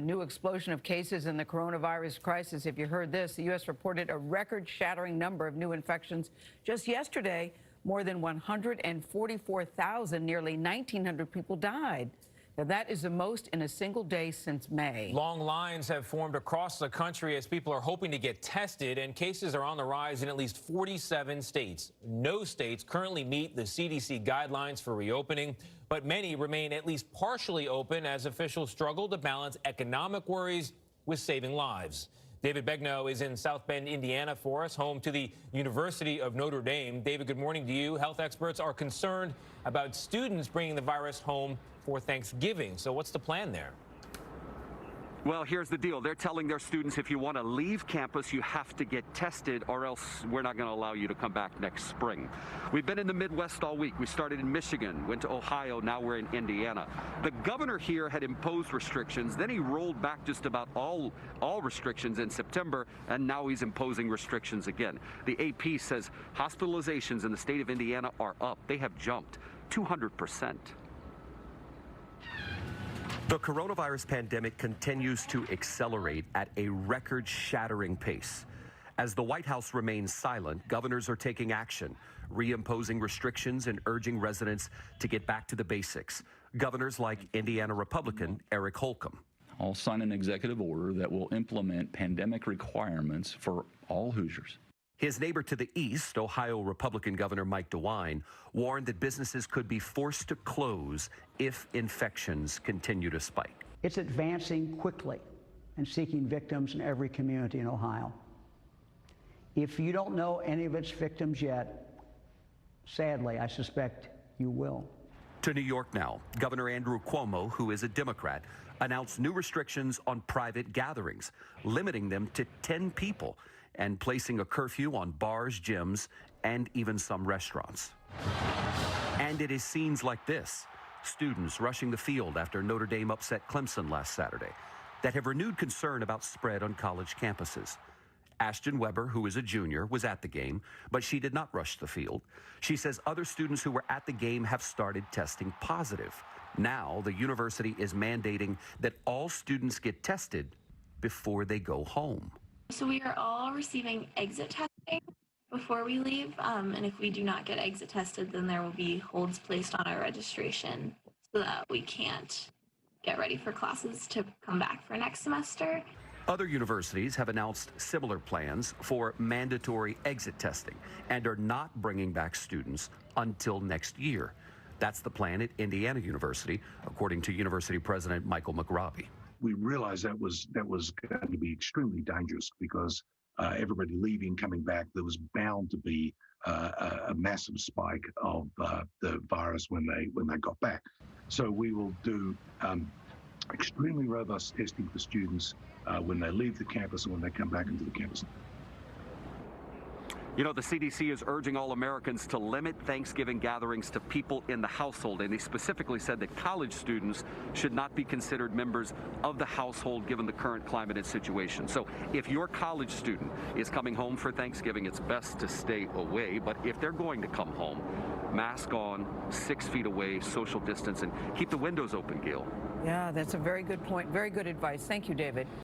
new explosion of cases in the coronavirus crisis. If you heard this, the U.S. reported a record-shattering number of new infections just yesterday. More than 144,000, nearly 1,900 people died. Now, that is the most in a single day since May. Long lines have formed across the country as people are hoping to get tested, and cases are on the rise in at least 47 states. No states currently meet the CDC guidelines for reopening, but many remain at least partially open as officials struggle to balance economic worries with saving lives. David Begnaud is in South Bend, Indiana for us, home to the University of Notre Dame. David, good morning to you. Health experts are concerned about students bringing the virus home for Thanksgiving. So what's the plan there? Well, here's the deal. They're telling their students if you want to leave campus, you have to get tested or else we're not going to allow you to come back next spring. We've been in the Midwest all week. We started in Michigan, went to Ohio, now we're in Indiana. The governor here had imposed restrictions, then he rolled back just about all restrictions in September, and now he's imposing restrictions again. The AP says hospitalizations in the state of Indiana are up. They have jumped 200%. The coronavirus pandemic continues to accelerate at a record-shattering pace. As the White House remains silent, governors are taking action, reimposing restrictions and urging residents to get back to the basics. Governors like Indiana Republican Eric Holcomb. I'll sign an executive order that will implement pandemic requirements for all Hoosiers. His neighbor to the east, Ohio Republican Governor Mike DeWine, warned that businesses could be forced to close if infections continue to spike. It's advancing quickly and seeking victims in every community in Ohio. If you don't know any of its victims yet, sadly, I suspect you will. To New York now, Governor Andrew Cuomo, who is a Democrat, announced new restrictions on private gatherings, limiting them to 10 people and placing a curfew on bars, gyms, and even some restaurants. And it is scenes like this, students rushing the field after Notre Dame upset Clemson last Saturday, that have renewed concern about spread on college campuses. Ashton Weber, who is a junior, was at the game, but she did not rush the field. She says other students who were at the game have started testing positive. Now, the university is mandating that all students get tested before they go home. So we are all receiving exit testing before we leave, and if we do not get exit tested, then there will be holds placed on our registration so that we can't get ready for classes to come back for next semester. Other universities have announced similar plans for mandatory exit testing and are not bringing back students until next year. That's the plan at Indiana University, according to University President Michael McRobbie. We realized that was going to be extremely dangerous because everybody leaving, coming back, there was bound to be a massive spike of the virus when they got back. So we will do extremely robust testing for students when they leave the campus and when they come back into the campus. You know, the CDC is urging all Americans to limit Thanksgiving gatherings to people in the household, and they specifically said that college students should not be considered members of the household given the current climate and situation. So if your college student is coming home for Thanksgiving, it's best to stay away, but if they're going to come home, mask on, 6 feet away, social distance, and keep the windows open, Gail. Yeah, that's a very good point. Very good advice. Thank you, David.